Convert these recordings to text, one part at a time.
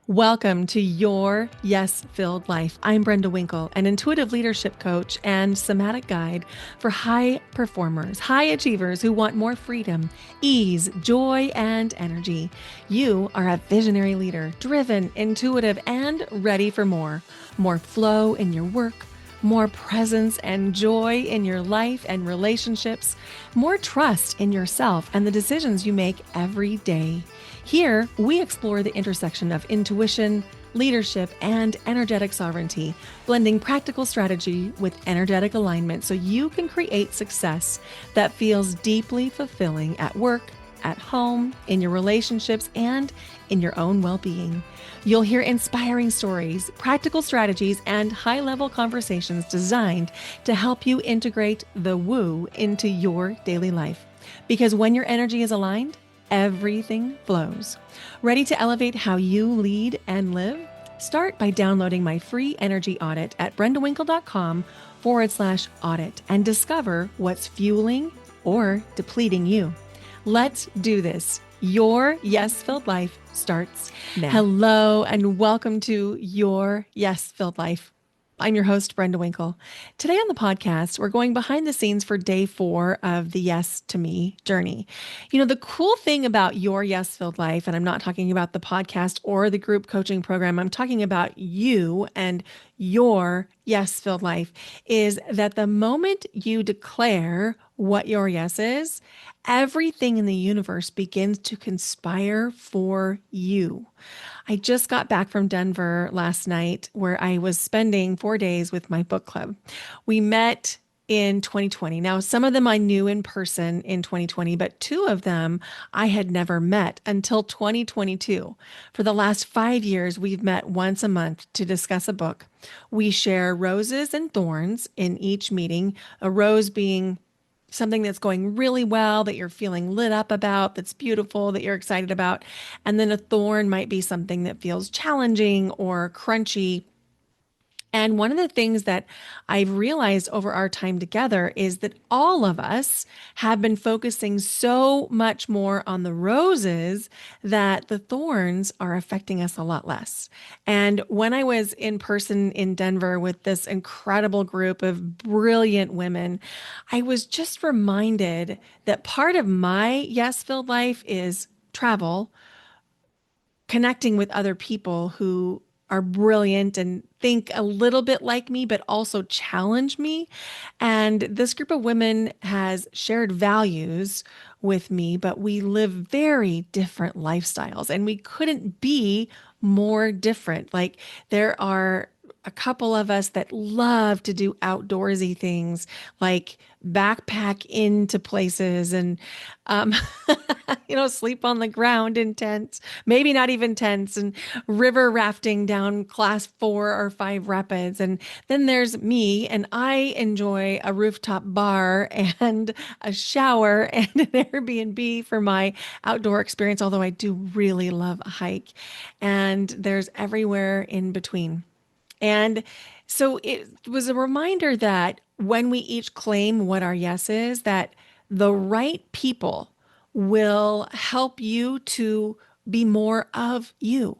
Welcome to Your Yes-Filled Life. I'm Brenda Winkle, an intuitive leadership coach and somatic guide for high performers, high achievers who want more freedom, ease, joy, and energy. You are a visionary leader, driven, intuitive, and ready for more. More flow in your work, more presence and joy in your life and relationships, more trust in yourself and the decisions you make every day. Here, we explore the intersection of intuition, leadership, and energetic sovereignty, blending practical strategy with energetic alignment so you can create success that feels deeply fulfilling at work, at home, in your relationships, and in your own well-being. You'll hear inspiring stories, practical strategies, and high-level conversations designed to help you integrate the woo into your daily life. Because when your energy is aligned, everything flows. Ready to elevate how you lead and live? Start by downloading my free energy audit at brendawinkle.com/audit and discover what's fueling or depleting you. Let's do this. Your yes-filled life starts now. Hello, and welcome to Your Yes-Filled Life. I'm your host, Brenda Winkle. Today on the podcast, we're going behind the scenes for day 4 of the Yes to Me journey. You know, the cool thing about Your Yes-Filled Life, and I'm not talking about the podcast or the group coaching program, I'm talking about you and your yes-filled life, is that the moment you declare what your yes is, everything in the universe begins to conspire for you. I just got back from Denver last night where I was spending 4 days with my book club. We met in 2020. Now, some of them I knew in person in 2020, but 2 of them I had never met until 2022. For the last 5 years, we've met once a month to discuss a book. We share roses and thorns in each meeting, a rose being something that's going really well, that you're feeling lit up about, that's beautiful, that you're excited about. And then a thorn might be something that feels challenging or crunchy. And one of the things that I've realized over our time together is that all of us have been focusing so much more on the roses that the thorns are affecting us a lot less. And when I was in person in Denver with this incredible group of brilliant women, I was just reminded that part of my yes-filled life is travel, connecting with other people who are brilliant and think a little bit like me, but also challenge me. And this group of women has shared values with me, but we live very different lifestyles and we couldn't be more different. Like there are a couple of us that love to do outdoorsy things like backpack into places and, um, sleep on the ground in tents, maybe not even tents, and river rafting down class 4 or 5 rapids. And then there's me, and I enjoy a rooftop bar and a shower and an Airbnb for my outdoor experience, although I do really love a hike. And there's everywhere in between. And so it was a reminder that when we each claim what our yes is, that the right people will help you to be more of you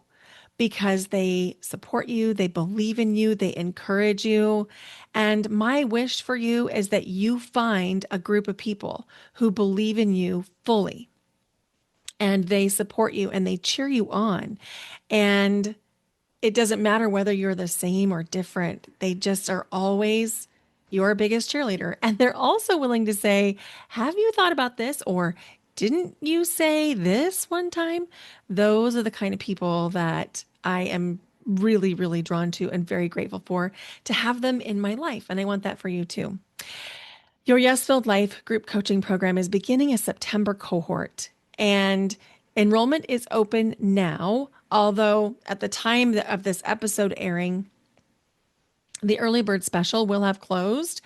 because they support you, they believe in you, they encourage you. And my wish for you is that you find a group of people who believe in you fully and they support you and they cheer you on. And it doesn't matter whether you're the same or different. They just are always your biggest cheerleader. And they're also willing to say, have you thought about this? Or didn't you say this one time? Those are the kind of people that I am really, really drawn to and very grateful for to have them in my life. And I want that for you too. Your Yes Filled Life group coaching program is beginning a September cohort, and enrollment is open now. Although at the time of this episode airing, the early bird special will have closed.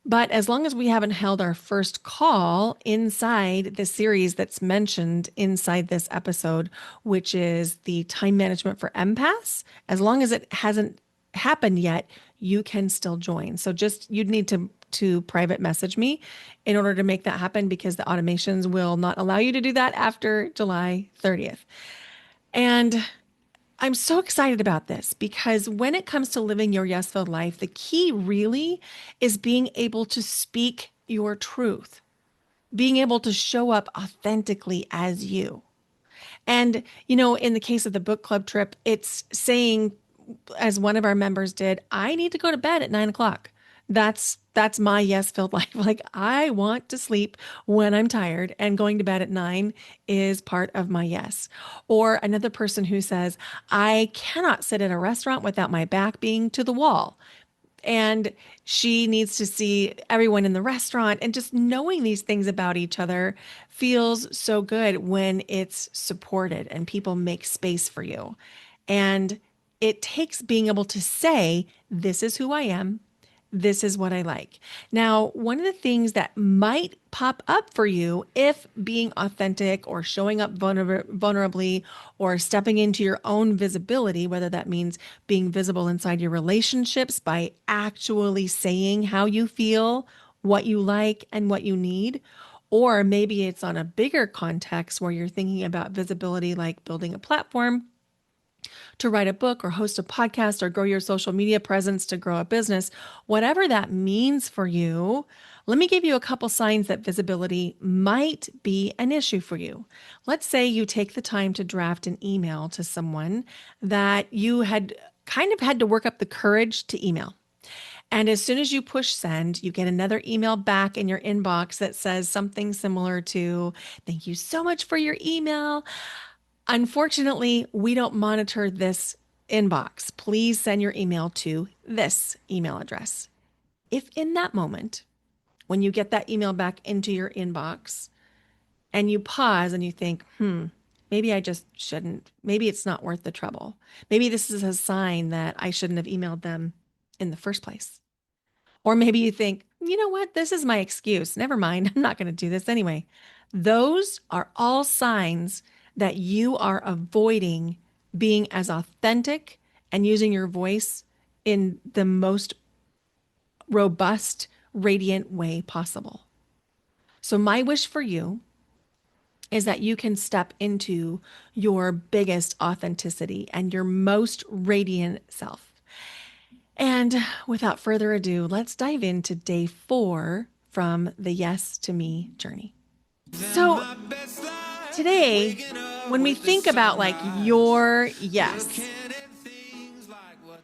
But as long as we haven't held our first call inside the series that's mentioned inside this episode, which is the time management for empaths, as long as it hasn't happened yet, you can still join. So just you'd need to private message me in order to make that happen because the automations will not allow you to do that after July 30th. And I'm so excited about this because when it comes to living your yes filled life, the key really is being able to speak your truth, being able to show up authentically as you. And, in the case of the book club trip, it's saying, as one of our members did, I need to go to bed at 9 o'clock. That's my yes filled life. Like I want to sleep when I'm tired, and going to bed at 9 is part of my yes. Or another person who says, I cannot sit at a restaurant without my back being to the wall, and she needs to see everyone in the restaurant, and just knowing these things about each other feels so good when it's supported and people make space for you. And it takes being able to say, this is who I am. This is what I like. Now, one of the things that might pop up for you if being authentic or showing up vulnerably or stepping into your own visibility, whether that means being visible inside your relationships by actually saying how you feel, what you like, and what you need, or maybe it's on a bigger context where you're thinking about visibility, like building a platform to write a book or host a podcast or grow your social media presence to grow a business, whatever that means for you, let me give you a couple signs that visibility might be an issue for you. Let's say you take the time to draft an email to someone that you had kind of had to work up the courage to email. And as soon as you push send, you get another email back in your inbox that says something similar to, thank you so much for your email. Unfortunately, we don't monitor this inbox. Please send your email to this email address. If in that moment, when you get that email back into your inbox and you pause and you think, maybe I just shouldn't, maybe it's not worth the trouble. Maybe this is a sign that I shouldn't have emailed them in the first place. Or maybe you think, you know what? This is my excuse. Never mind. I'm not going to do this anyway. Those are all signs that you are avoiding being as authentic and using your voice in the most robust, radiant way possible. So, my wish for you is that you can step into your biggest authenticity and your most radiant self. And without further ado, let's dive into day 4 from the Yes to Me journey. So, today, when we think about like your yes,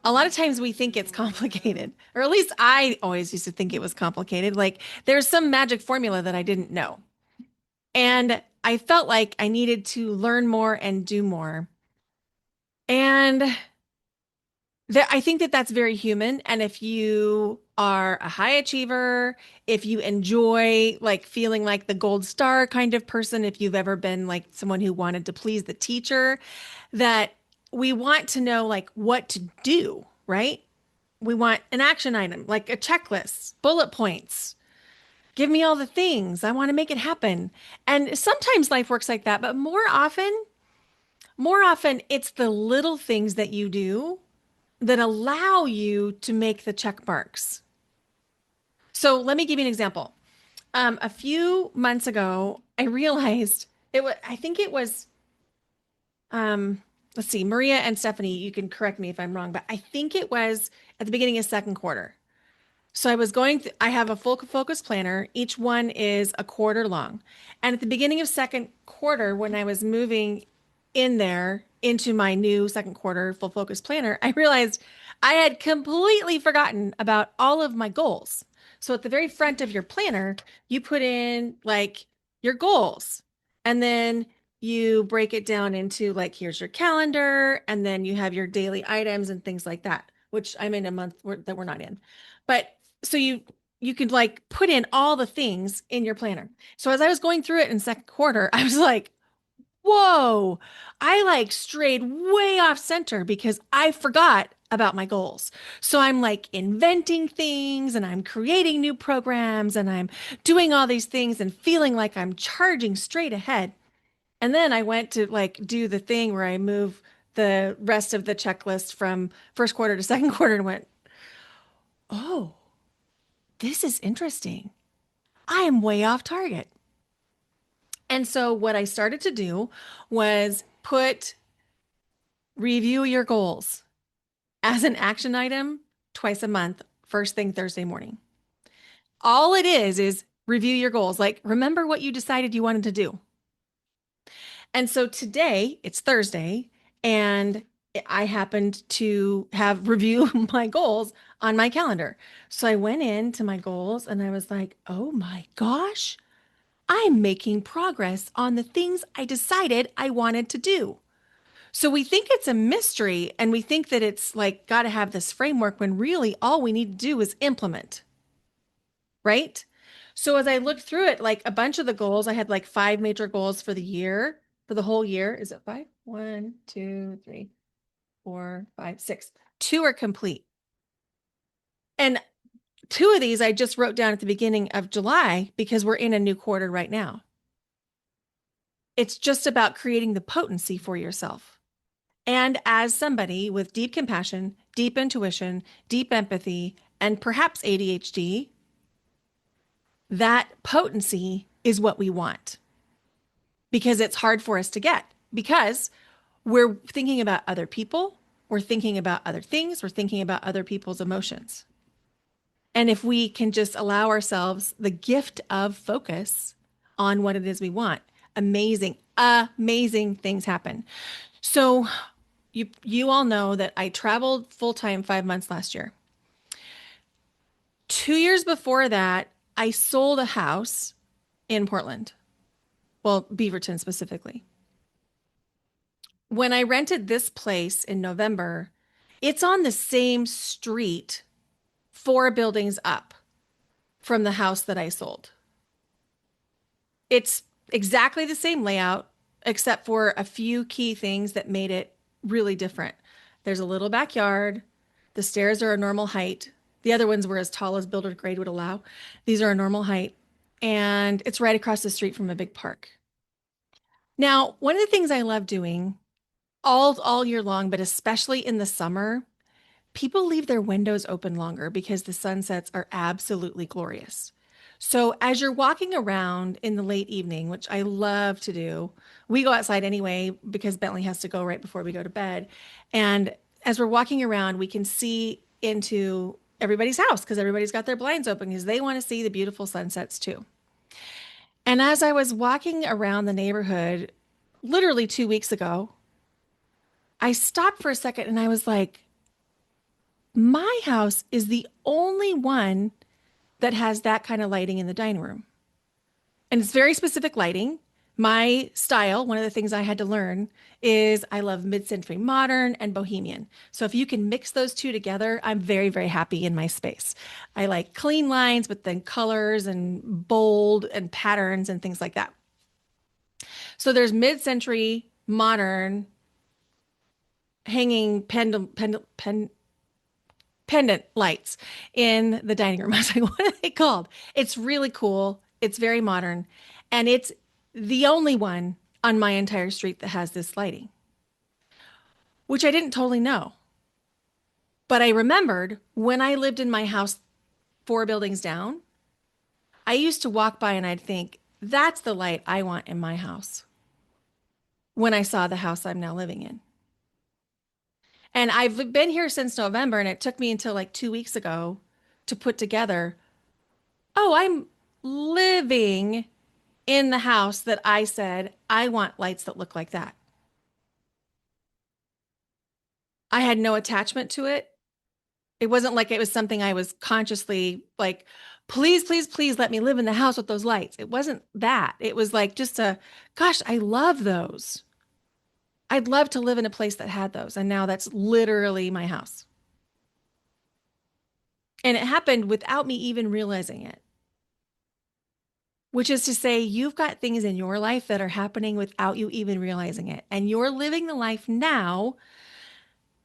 a lot of times we think it's complicated, or at least I always used to think it was complicated. Like there's some magic formula that I didn't know. And I felt like I needed to learn more and do more. And I think that that's very human. And if you are a high achiever, if you enjoy like feeling like the gold star kind of person, if you've ever been like someone who wanted to please the teacher, that we want to know like what to do, right? We want an action item, like a checklist, bullet points. Give me all the things. I want to make it happen. And sometimes life works like that, but more often it's the little things that you do that allow you to make the check marks. So let me give you an example. A few months ago, I realized I think it was, let's see, Maria and Stephanie, you can correct me if I'm wrong, but I think it was at the beginning of second quarter. So I have a full focus planner. Each one is a quarter long. And at the beginning of second quarter, when I was moving in there into my new second quarter full focus planner, I realized I had completely forgotten about all of my goals. So at the very front of your planner, you put in like your goals, and then you break it down into like, here's your calendar, and then you have your daily items and things like that, which I'm in a month that we're not in. But so you could like put in all the things in your planner. So as I was going through it in second quarter, I was like, whoa, I like strayed way off center because I forgot about my goals. So I'm like inventing things and I'm creating new programs and I'm doing all these things and feeling like I'm charging straight ahead. And then I went to like do the thing where I move the rest of the checklist from first quarter to second quarter and went, oh, this is interesting. I am way off target. And so what I started to do was put Review your goals as an action item twice a month, first thing Thursday morning. All it is review your goals. Like, remember what you decided you wanted to do. And so today, it's Thursday, and I happened to have review my goals on my calendar. So I went into my goals and I was like, oh my gosh, I'm making progress on the things I decided I wanted to do. So we think it's a mystery and we think that it's like got to have this framework when really all we need to do is implement, right? So as I looked through it, like a bunch of the goals, I had like five major goals for the year, for the whole year. Is it five? One, two, three, four, five, six. Two are complete. And two of these I just wrote down at the beginning of July because we're in a new quarter right now. It's just about creating the potency for yourself. And as somebody with deep compassion, deep intuition, deep empathy, and perhaps ADHD, that potency is what we want because it's hard for us to get because we're thinking about other people, we're thinking about other things, we're thinking about other people's emotions. And if we can just allow ourselves the gift of focus on what it is we want, amazing things happen. So you all know that I traveled full time 5 months last year. 2 years before that, I sold a house in Portland. Well, Beaverton specifically. When I rented this place in November, it's on the same street, four buildings up from the house that I sold. It's exactly the same layout, except for a few key things that made it really different. There's a little backyard. The stairs are a normal height. The other ones were as tall as builder grade would allow. These are a normal height. And it's right across the street from a big park. Now, one of the things I love doing all year long, but especially in the summer, people leave their windows open longer because the sunsets are absolutely glorious. So as you're walking around in the late evening, which I love to do, we go outside anyway because Bentley has to go right before we go to bed. And as we're walking around, we can see into everybody's house because everybody's got their blinds open because they want to see the beautiful sunsets too. And as I was walking around the neighborhood, literally 2 weeks ago, I stopped for a second and I was like, my house is the only one that has that kind of lighting in the dining room. And it's very specific lighting. My style, one of the things I had to learn is I love mid-century modern and bohemian. So if you can mix those two together, I'm very happy in my space. I like clean lines, but then colors and bold and patterns and things like that. So there's mid-century modern hanging pendant lights in the dining room. I was like, what are they called? It's really cool. It's very modern. And it's the only one on my entire street that has this lighting, which I didn't totally know. But I remembered when I lived in my house four buildings down, I used to walk by and I'd think, that's the light I want in my house when I saw the house I'm now living in. And I've been here since November, and it took me until like 2 weeks ago to put together, oh, I'm living in the house that I said, I want lights that look like that. I had no attachment to it. It wasn't like it was something I was consciously like, please let me live in the house with those lights. It wasn't that. It was like just gosh, I love those. I'd love to live in a place that had those. And now that's literally my house. And it happened without me even realizing it, which is to say, you've got things in your life that are happening without you even realizing it. And you're living the life now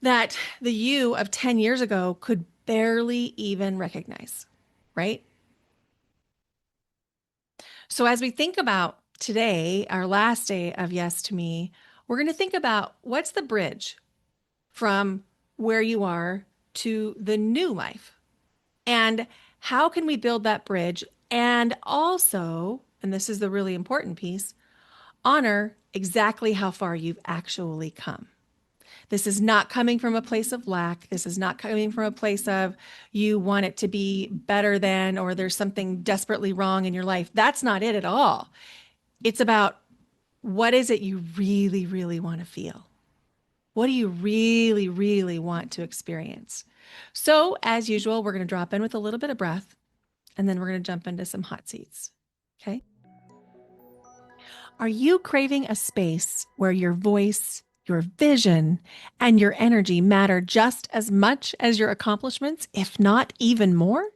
that the you of 10 years ago could barely even recognize, right? So as we think about today, our last day of Yes to Me, we're going to think about what's the bridge from where you are to the new life. And how can we build that bridge? And also, and this is the really important piece, honor exactly how far you've actually come. This is not coming from a place of lack. This is not coming from a place of you want it to be better than, or there's something desperately wrong in your life. That's not it at all. It's about what is it you really, really want to feel? What do you really, really want to experience? So, as usual, we're going to drop in with a little bit of breath and then we're going to jump into some hot seats. Okay. Are you craving a space where your voice, your vision, and your energy matter just as much as your accomplishments, if not even more?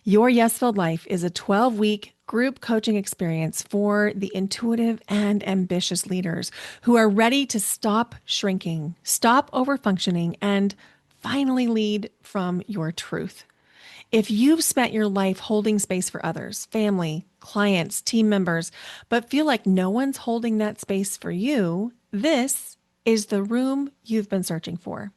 Your Yes Filled Life is a 12-week group coaching experience for the intuitive and ambitious leaders who are ready to stop shrinking, stop overfunctioning, and finally lead from your truth. If you've spent your life holding space for others, family, clients, team members, but feel like no one's holding that space for you, this is the room you've been searching for.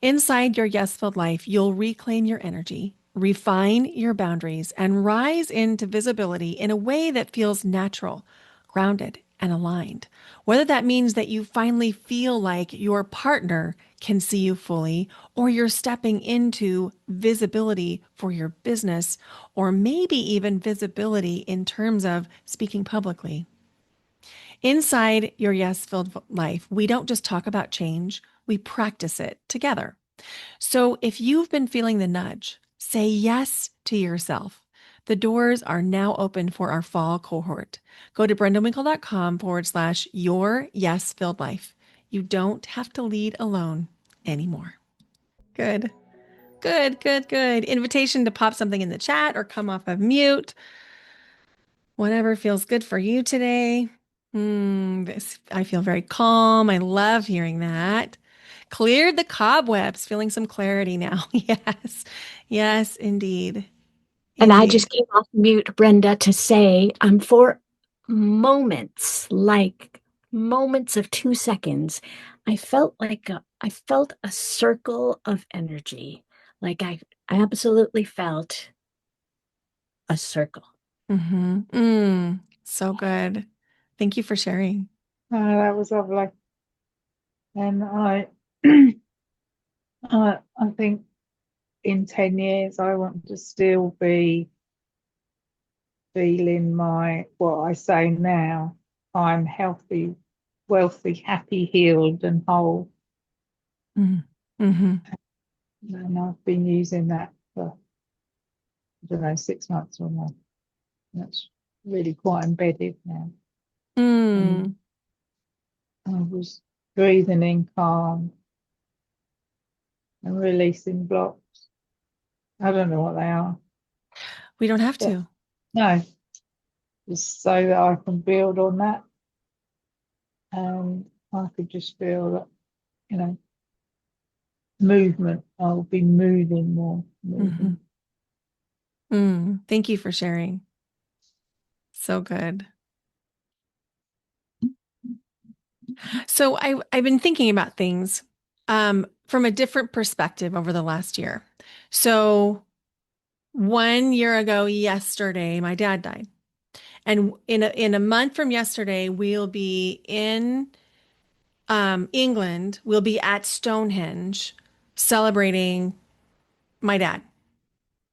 Inside your Yes Filled Life, you'll reclaim your energy, refine your boundaries, and rise into visibility in a way that feels natural, grounded, and aligned. Whether that means that you finally feel like your partner can see you fully, or you're stepping into visibility for your business, or maybe even visibility in terms of speaking publicly. Inside your Yes Filled Life, we don't just talk about change, we practice it together. So if you've been feeling the nudge, say yes to yourself. The doors are now open for our fall cohort. Go to brendawinkle.com/your yes filled life. You don't have to lead alone anymore. Good, good, good, good. Invitation to pop something in the chat or come off of mute. Whatever feels good for you today. I feel very calm. I love hearing that. Cleared the cobwebs, feeling some clarity now. Yes. Yes, indeed. And I Indeed. just came off mute, Brenda, to say for moments, like moments of 2 seconds, I felt a circle of energy. I absolutely felt a circle. So good. Thank you for sharing. Oh, that was lovely. And I think in 10 years, I want to still be feeling what I say now. I'm healthy, wealthy, happy, healed, and whole. Mm. hmm And I've been using that for, I don't know, 6 months or more. That's really quite embedded now. And Mm. I was breathing in calm and releasing blocks. I don't know what they are, We don't have but to. no, just so that I can build on that. And I could just feel that, you know, movement. I'll be moving more, hmm moving. Thank you for sharing. So good. So I've been thinking about things from a different perspective over the last year. So 1 year ago yesterday, my dad died. And in a month from yesterday, we'll be in England. We'll be at Stonehenge celebrating my dad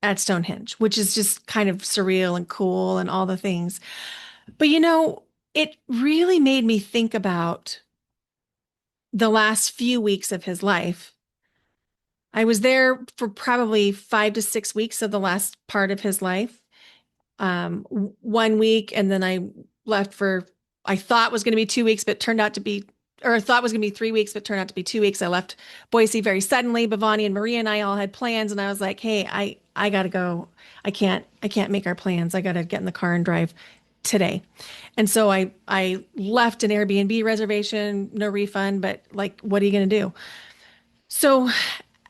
at Stonehenge, which is just kind of surreal and cool and all the things. But it really made me think about the last few weeks of his life. I was there for probably 5 to 6 weeks of the last part of his life. 1 week, and then I left for, I thought was going to be 2 weeks, but turned out to be, or I thought was going to be 3 weeks, but turned out to be 2 weeks. I left Boise very suddenly. Bhavani and Maria and I all had plans, and I was like, hey, I got to go. I can't make our plans. I got to get in the car and drive today. And so I left an Airbnb reservation, no refund, but like, what are you going to do? So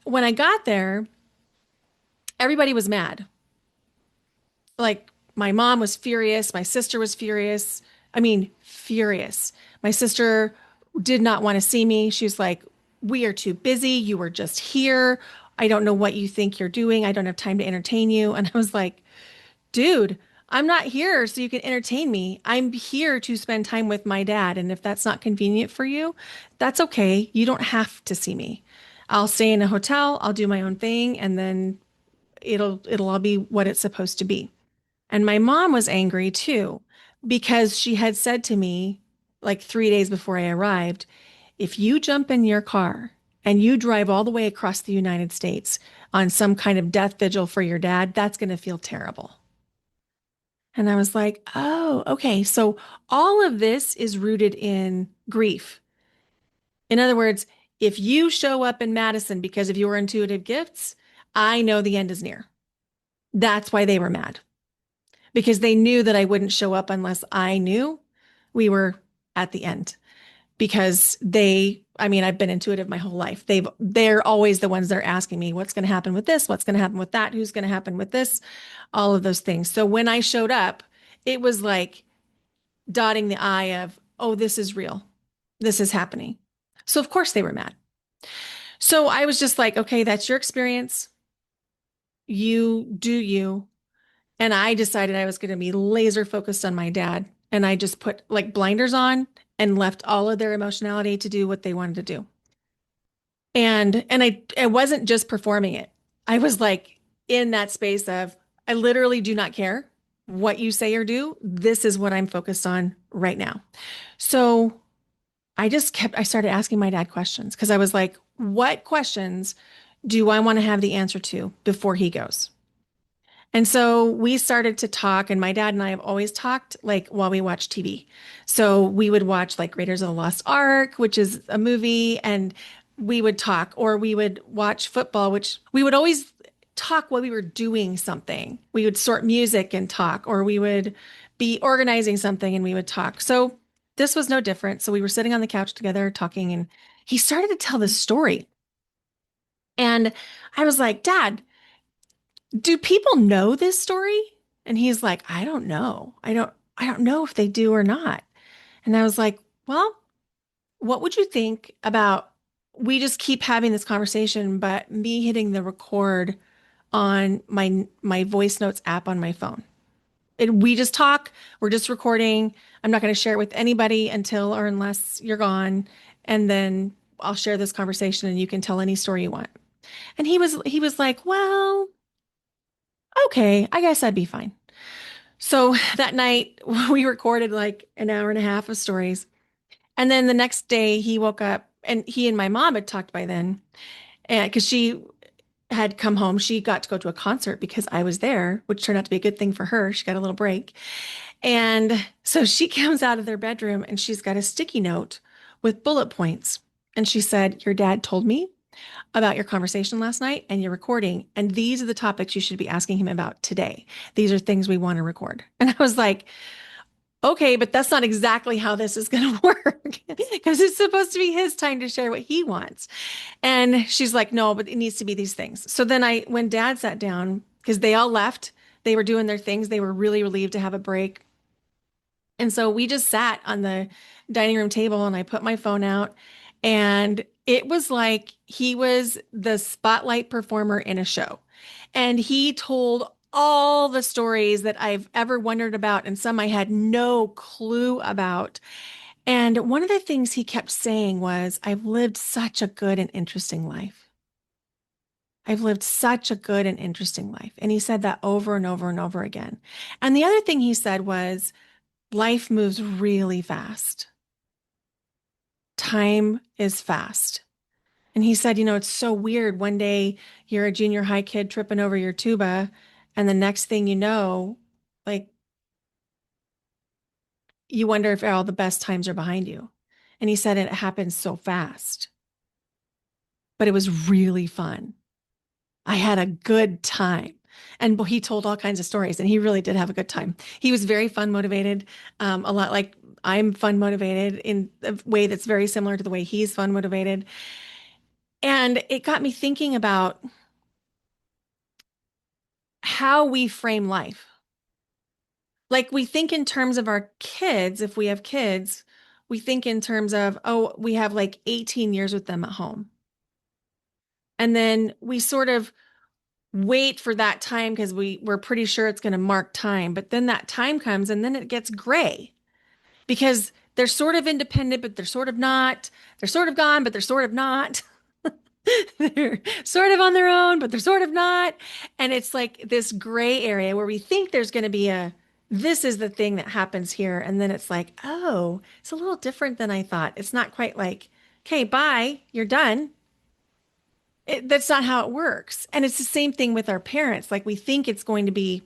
when I got there, everybody was mad. Like, my mom was furious. My sister was furious. I mean, furious. My sister did not want to see me. She was like, we are too busy. You were just here. I don't know what you think you're doing. I don't have time to entertain you. And I was like, dude, I'm not here so you can entertain me. I'm here to spend time with my dad. And if that's not convenient for you, that's okay. You don't have to see me. I'll stay in a hotel, I'll do my own thing, and then it'll all be what it's supposed to be. And my mom was angry too, because she had said to me like 3 days before I arrived, if you jump in your car and you drive all the way across the United States on some kind of death vigil for your dad, that's going to feel terrible. And I was like, oh, okay. So all of this is rooted in grief. In other words, if you show up in Madison because of your intuitive gifts, I know the end is near. That's why they were mad, because they knew that I wouldn't show up unless I knew we were at the end. Because I mean, I've been intuitive my whole life. They're always the ones that are asking me, what's going to happen with this? What's going to happen with that? Who's going to happen with this? All of those things. So when I showed up, it was like dotting the I of, oh, this is real. This is happening. So of course they were mad. So I was just like, okay, that's your experience. You do you. And I decided I was going to be laser focused on my dad. And I just put like blinders on and left all of their emotionality to do what they wanted to do. And I wasn't just performing it. I was like in that space of, I literally do not care what you say or do. This is what I'm focused on right now. So I started asking my dad questions because I was like, what questions do I want to have the answer to before he goes? And so we started to talk, and my dad and I have always talked like while we watch TV. So we would watch like Raiders of the Lost Ark, which is a movie, and we would talk, or we would watch football, which we would always talk while we were doing something. We would sort music and talk, or we would be organizing something and we would talk. So this was no different. So we were sitting on the couch together talking, and he started to tell this story. And I was like, Dad, do people know this story? And he's like, I don't know. I don't know if they do or not. And I was like, well, what would you think about we just keep having this conversation, but me hitting the record on my voice notes app on my phone? We just talk, we're just recording. I'm not going to share it with anybody until or unless you're gone. And then I'll share this conversation and you can tell any story you want. And he was like, well, okay, I guess I'd be fine. So that night we recorded like an hour and a half of stories. And then the next day he woke up, and he and my mom had talked by then. And because she had come home, she got to go to a concert because I was there, which turned out to be a good thing for her. She got a little break. And so she comes out of their bedroom and she's got a sticky note with bullet points. And she said, your dad told me about your conversation last night and your recording. And these are the topics you should be asking him about today. These are things we want to record. And I was like, okay, but that's not exactly how this is going to work because it's supposed to be his time to share what he wants. And she's like, no, but it needs to be these things. So then when dad sat down, because they all left, they were doing their things. They were really relieved to have a break. And so we just sat on the dining room table and I put my phone out, and it was like he was the spotlight performer in a show. And he told all the stories that I've ever wondered about and some I had no clue about. And one of the things he kept saying was, I've lived such a good and interesting life. I've lived such a good and interesting life. And he said that over and over and over again. And the other thing he said was, life moves really fast. Time is fast. And he said, it's so weird. One day you're a junior high kid tripping over your tuba, and the next thing you know, like you wonder if all the best times are behind you. And he said it happens so fast, but it was really fun. I had a good time. And he told all kinds of stories, and he really did have a good time. He was very fun motivated, a lot like I'm fun motivated in a way that's very similar to the way he's fun motivated. And it got me thinking about how we frame life. Like we think in terms of our kids, if we have kids, we think in terms of, oh, we have like 18 years with them at home. And then we sort of wait for that time because we're pretty sure it's going to mark time. But then that time comes and then it gets gray because they're sort of independent, but they're sort of not. They're sort of gone, but they're sort of not. They're sort of on their own, but they're sort of not. And it's like this gray area where we think there's going to be this is the thing that happens here. And then it's like, oh, it's a little different than I thought. It's not quite like, okay, bye, you're done. That's not how it works. And it's the same thing with our parents. Like we think it's going to be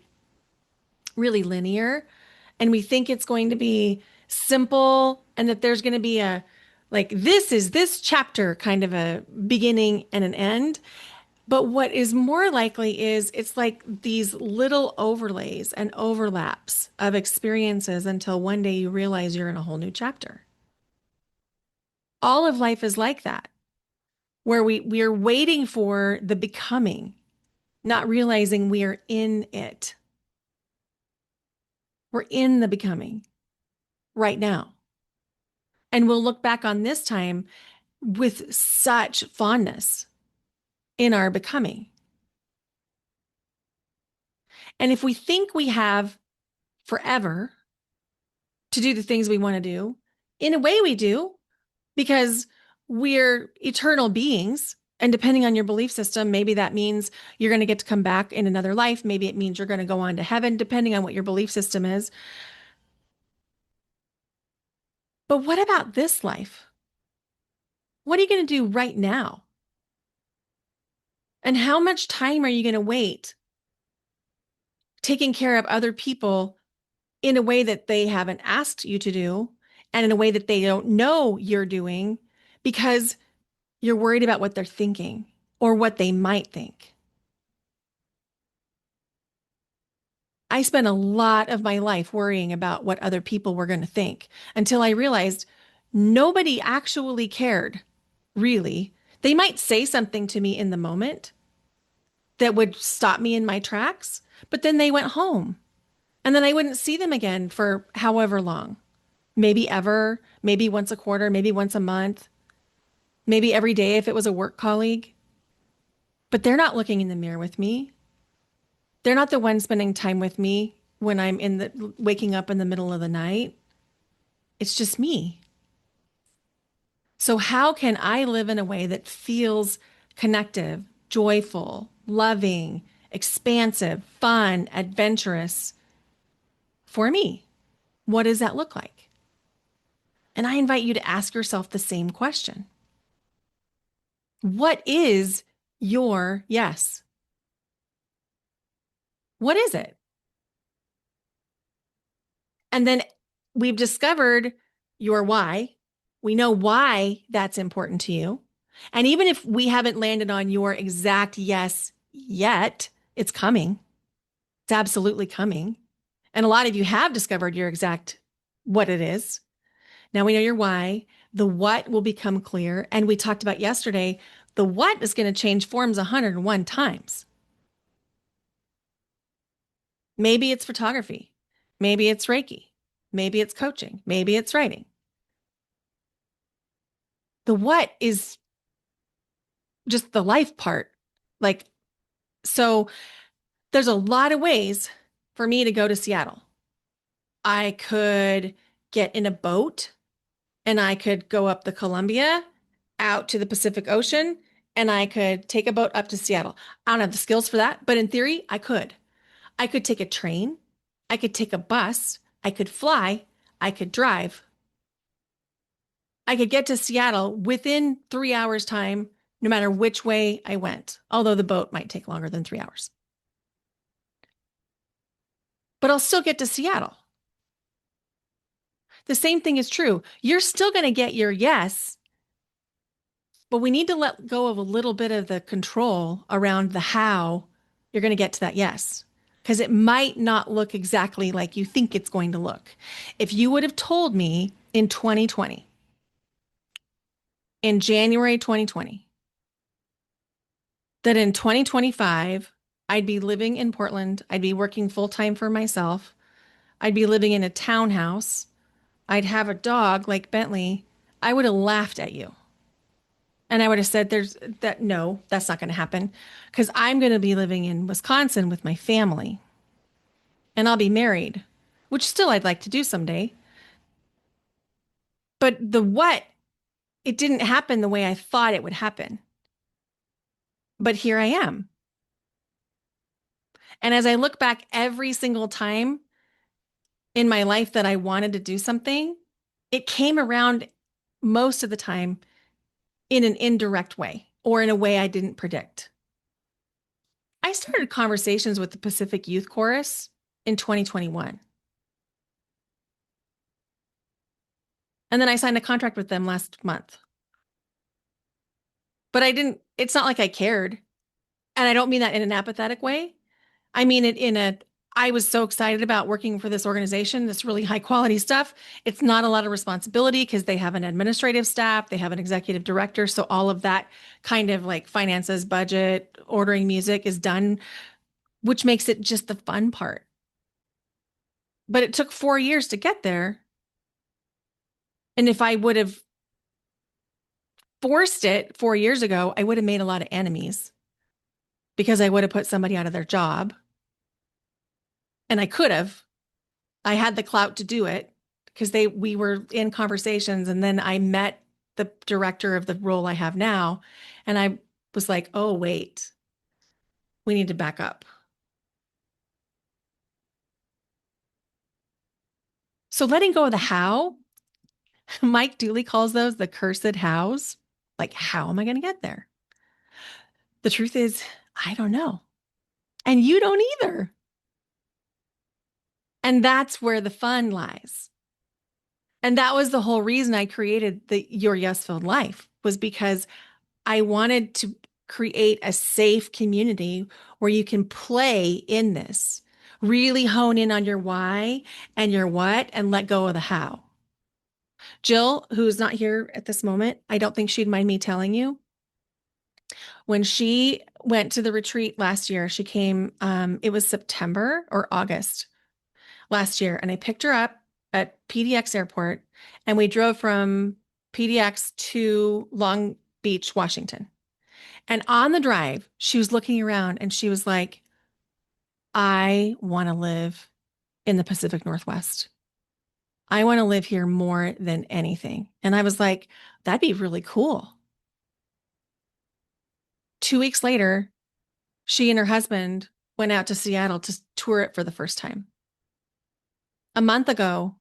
really linear and we think it's going to be simple and that there's going to be like, this is this chapter kind of a beginning and an end. But what is more likely is it's like these little overlays and overlaps of experiences until one day you realize you're in a whole new chapter. All of life is like that, where we are waiting for the becoming, not realizing we are in it. We're in the becoming right now. And we'll look back on this time with such fondness in our becoming. And if we think we have forever to do the things we want to do, in a way we do, because we're eternal beings. And depending on your belief system, maybe that means you're going to get to come back in another life. Maybe it means you're going to go on to heaven, depending on what your belief system is. But what about this life? What are you going to do right now? And how much time are you going to wait taking care of other people in a way that they haven't asked you to do and in a way that they don't know you're doing because you're worried about what they're thinking or what they might think? I spent a lot of my life worrying about what other people were going to think until I realized nobody actually cared, really. They might say something to me in the moment that would stop me in my tracks, but then they went home and then I wouldn't see them again for however long. Maybe ever, maybe once a quarter, maybe once a month, maybe every day if it was a work colleague. But they're not looking in the mirror with me. They're not the ones spending time with me when I'm waking up in the middle of the night. It's just me. So how can I live in a way that feels connective, joyful, loving, expansive, fun, adventurous for me? What does that look like? And I invite you to ask yourself the same question. What is your yes? What is it? And then we've discovered your why. We know why that's important to you. And even if we haven't landed on your exact yes yet, it's coming. It's absolutely coming. And a lot of you have discovered your exact what it is. Now we know your why. The what will become clear. And we talked about yesterday, the what is going to change forms 101 times. Maybe it's photography. Maybe it's Reiki. Maybe it's coaching. Maybe it's writing. The what is just the life part. Like, so there's a lot of ways for me to go to Seattle. I could get in a boat and I could go up the Columbia out to the Pacific Ocean and I could take a boat up to Seattle. I don't have the skills for that, but in theory, I could. I could take a train. I could take a bus. I could fly. I could drive. I could get to Seattle within 3 hours' time, no matter which way I went, although the boat might take longer than 3 hours. But I'll still get to Seattle. The same thing is true. You're still going to get your yes, but we need to let go of a little bit of the control around the how you're going to get to that yes, because it might not look exactly like you think it's going to look. If you would have told me in 2020, in January 2020, that in 2025, I'd be living in Portland, I'd be working full time for myself, I'd be living in a townhouse, I'd have a dog like Bentley, I would have laughed at you. And I would have said, no, that's not going to happen because I'm going to be living in Wisconsin with my family and I'll be married, which still I'd like to do someday. But the what, it didn't happen the way I thought it would happen. But here I am. And as I look back every single time in my life that I wanted to do something, it came around most of the time in an indirect way or in a way I didn't predict. I started conversations with the Pacific Youth Chorus in 2021. And then I signed a contract with them last month. But it's not like I cared. And I don't mean that in an apathetic way. I mean it I was so excited about working for this organization, this really high quality stuff. It's not a lot of responsibility because they have an administrative staff, they have an executive director. So all of that kind of like finances, budget, ordering music is done, which makes it just the fun part. But it took 4 years to get there. And if I would have forced it 4 years ago, I would have made a lot of enemies because I would have put somebody out of their job. And I could have. I had the clout to do it because we were in conversations and then I met the director of the role I have now and I was like, "Oh, wait. We need to back up." So letting go of the how, Mike Dooley calls those the cursed hows. Like, how am I going to get there? The truth is, I don't know. And you don't either. And that's where the fun lies. And that was the whole reason I created the Your Yes Filled Life was because I wanted to create a safe community where you can play in this, really hone in on your why and your what and let go of the how. Jill, who's not here at this moment, I don't think she'd mind me telling you. When she went to the retreat last year, she came, it was September or August last year, and I picked her up at PDX Airport and we drove from PDX to Long Beach, Washington. And on the drive, she was looking around and she was like, I want to live in the Pacific Northwest. I want to live here more than anything. And I was like, that'd be really cool. 2 weeks later, she and her husband went out to Seattle to tour it for the first time. A month ago,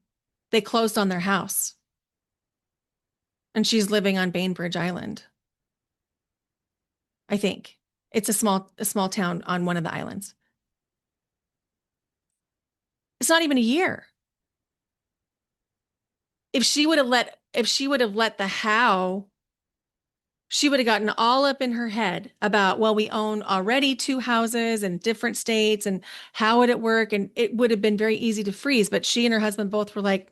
they closed on their house and she's living on Bainbridge Island. I think it's a small town on one of the islands. It's not even a year. If she would have let the how, she would have gotten all up in her head about, well, we own already 2 houses in different states and how would it work? And it would have been very easy to freeze. But she and her husband both were like,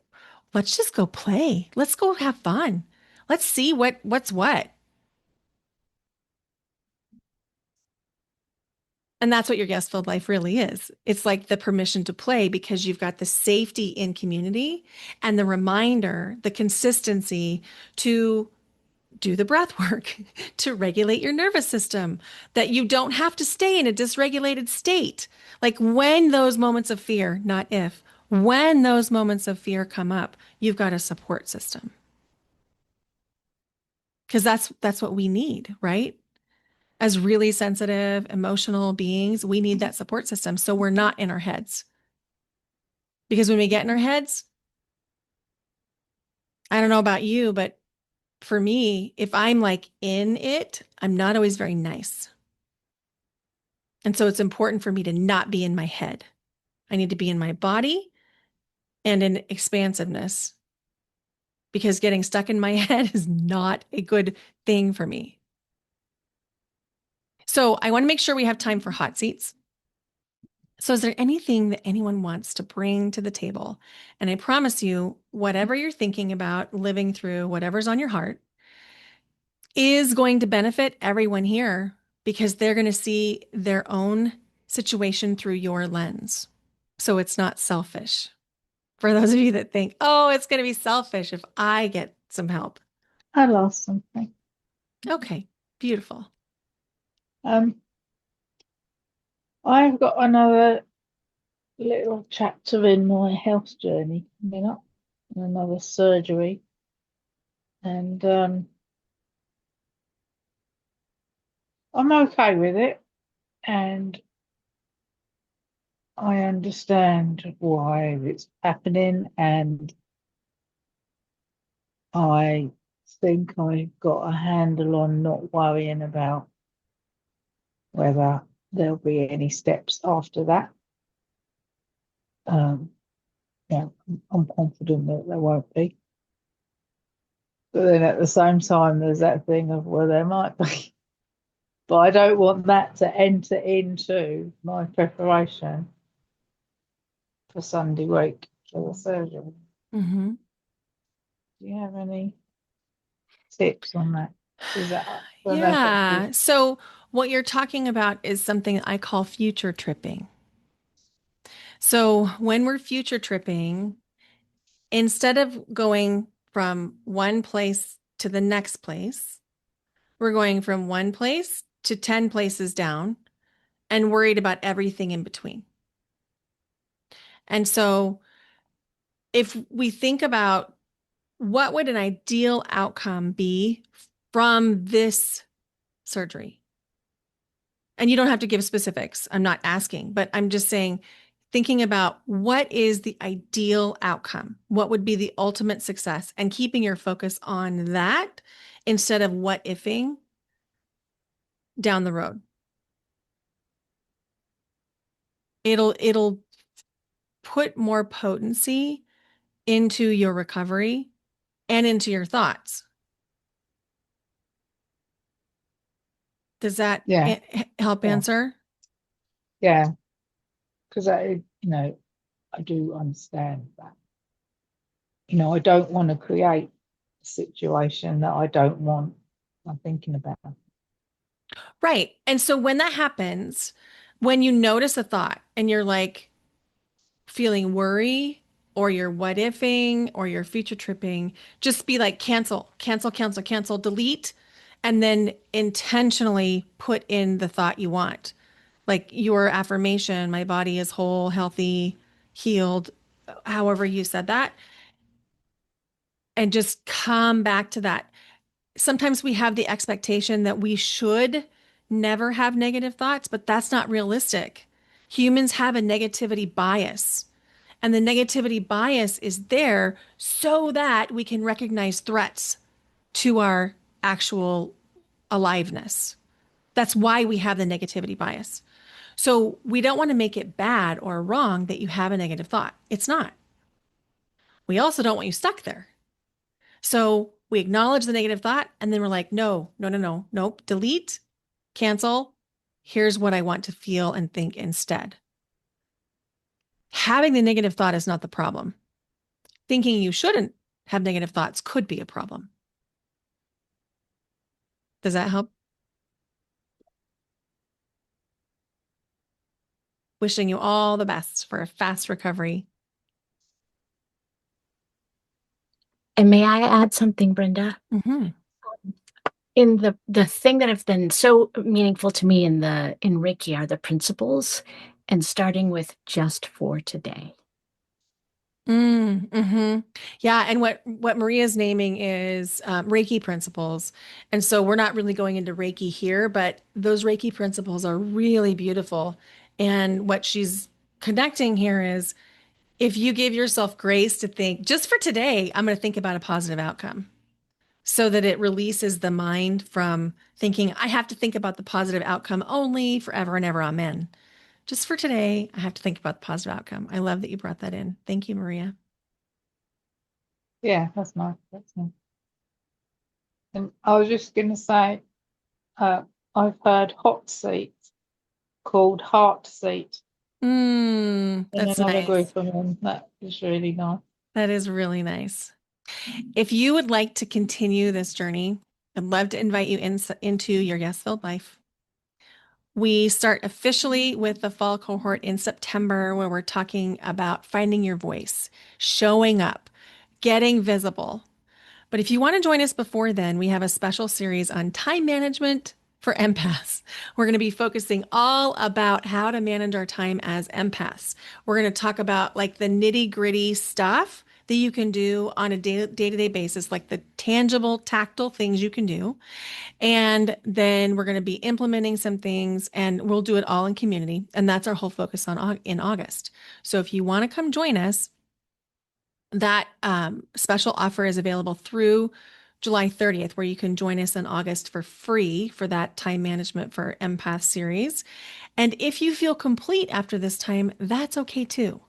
let's just go play. Let's go have fun. Let's see what's what. And that's what your guest filled life really is. It's like the permission to play because you've got the safety in community and the reminder, the consistency to do the breath work, to regulate your nervous system, that you don't have to stay in a dysregulated state. Like when those moments of fear, not if, when those moments of fear come up, you've got a support system. Because that's what we need, right? As really sensitive, emotional beings, we need that support system. So we're not in our heads. Because when we get in our heads, I don't know about you, but for me, if I'm like in it, I'm not always very nice. And so it's important for me to not be in my head. I need to be in my body and in expansiveness because getting stuck in my head is not a good thing for me. So I want to make sure we have time for hot seats. So is there anything that anyone wants to bring to the table? And I promise you, whatever you're thinking about, living through, whatever's on your heart, is going to benefit everyone here because they're going to see their own situation through your lens. So it's not selfish. For those of you that think, oh, it's going to be selfish if I get some help. I lost something. Okay, beautiful. Um, I've got another little chapter in my health journey coming up, another surgery, and I'm okay with it, and I understand why it's happening, and I think I've got a handle on not worrying about whether there'll be any steps after that. Um, yeah, I'm confident that there won't be. But then at the same time, there's that thing of, well, there might be. But I don't want that to enter into my preparation for Sunday week for the surgery. Mm-hmm. Do you have any tips on that? Is that well, that's Yeah. So what you're talking about is something I call future tripping. So when we're future tripping, instead of going from one place to the next place, we're going from one place to 10 places down and worried about everything in between. And so if we think about what would an ideal outcome be from this surgery? And you don't have to give specifics. I'm not asking, but I'm just saying, thinking about what is the ideal outcome? What would be the ultimate success? And keeping your focus on that instead of what ifing down the road. It'll put more potency into your recovery and into your thoughts. Does that yeah, help yeah, answer? yeah. Because I do understand that. I don't want to create a situation that I don't want. I'm thinking about. Right. And so when that happens, when you notice a thought and you're like feeling worry or you're what ifing or you're future tripping, just be like cancel, cancel, cancel, cancel, delete, and then intentionally put in the thought you want. Like your affirmation, my body is whole, healthy, healed, however you said that, and just come back to that. Sometimes we have the expectation that we should never have negative thoughts, but that's not realistic. Humans have a negativity bias, and the negativity bias is there so that we can recognize threats to our actual aliveness. That's why we have the negativity bias. So we don't want to make it bad or wrong that you have a negative thought. It's not. We also don't want you stuck there. So we acknowledge the negative thought and then we're like, no, no, no, no, nope, delete, cancel. Here's what I want to feel and think instead. Having the negative thought is not the problem. Thinking you shouldn't have negative thoughts could be a problem. Does that help? Wishing you all the best for a fast recovery. And may I add something, Brenda? Mm-hmm. In the thing that have been so meaningful to me in Reiki are the principles, and starting with just for today. Mm-hmm. Yeah, and what Maria's naming is Reiki principles, and so we're not really going into Reiki here, but those Reiki principles are really beautiful. And what she's connecting here is if you give yourself grace to think, just for today, I'm going to think about a positive outcome, so that it releases the mind from thinking I have to think about the positive outcome only forever and ever. Amen. Just for today, I have to think about the positive outcome. I love that you brought that in. Thank you, Maria. Yeah, that's nice. That's nice. And I was just going to say, I've heard hot seat called heart seat in That's another nice. group of men. That is really nice. That is really nice. If you would like to continue this journey, I'd love to invite you into your Yes Filled Life. We start officially with the fall cohort in September, where we're talking about finding your voice, showing up, getting visible. But if you want to join us before then, we have a special series on time management for empaths. We're going to be focusing all about how to manage our time as empaths. We're going to talk about like the nitty-gritty stuff that you can do on a day-to-day basis, like the tangible, tactile things you can do. And then we're going to be implementing some things, and we'll do it all in community. And that's our whole focus in August. So if you want to come join us, that special offer is available through July 30th, where you can join us in August for free for that time management for empath series. And if you feel complete after this time, that's okay too.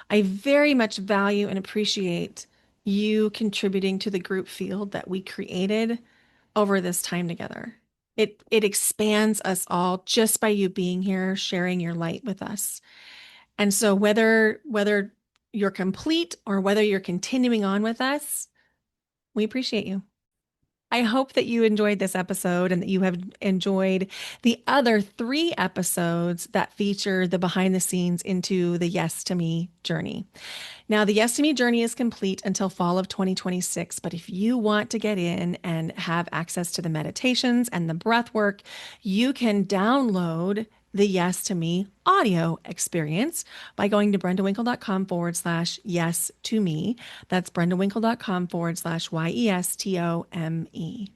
I very much value and appreciate you contributing to the group field that we created over this time together. It expands us all just by you being here, sharing your light with us. And so whether you're complete or whether you're continuing on with us, we appreciate you. I hope that you enjoyed this episode and that you have enjoyed the other 3 episodes that feature the behind the scenes into the Yes to Me journey. Now, the Yes to Me journey is complete until fall of 2026, but if you want to get in and have access to the meditations and the breath work, you can download the Yes to Me audio experience by going to brendawinkle.com/yes to me. That's brendawinkle.com/YESTOME.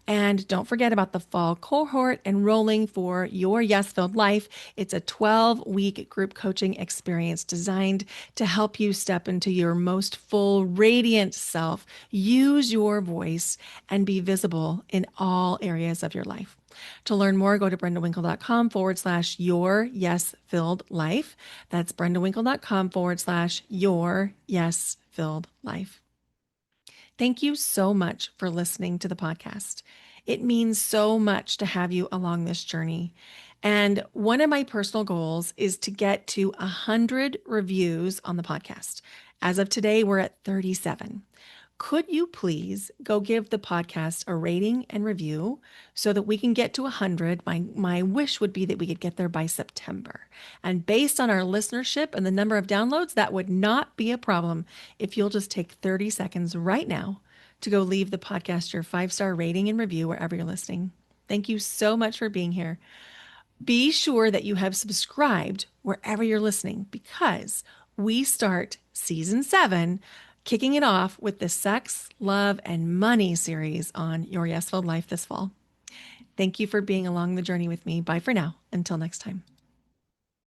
And don't forget about the fall cohort enrolling for your Yes Filled Life. It's a 12-week group coaching experience designed to help you step into your most full, radiant self, use your voice, and be visible in all areas of your life. To learn more, go to brendawinkle.com/your yes filled life. That's brendawinkle.com/your yes filled life. Thank you so much for listening to the podcast. It means so much to have you along this journey. And one of my personal goals is to get to 100 reviews on the podcast. As of today, we're at 37. Could you please go give the podcast a rating and review so that we can get to 100? My wish would be that we could get there by September. And based on our listenership and the number of downloads, that would not be a problem if you'll just take 30 seconds right now to go leave the podcast your 5-star rating and review wherever you're listening. Thank you so much for being here. Be sure that you have subscribed wherever you're listening, because we start season 7, kicking it off with the Sex, Love, and Money series on Your Yes Filled Life this fall. Thank you for being along the journey with me. Bye for now. Until next time.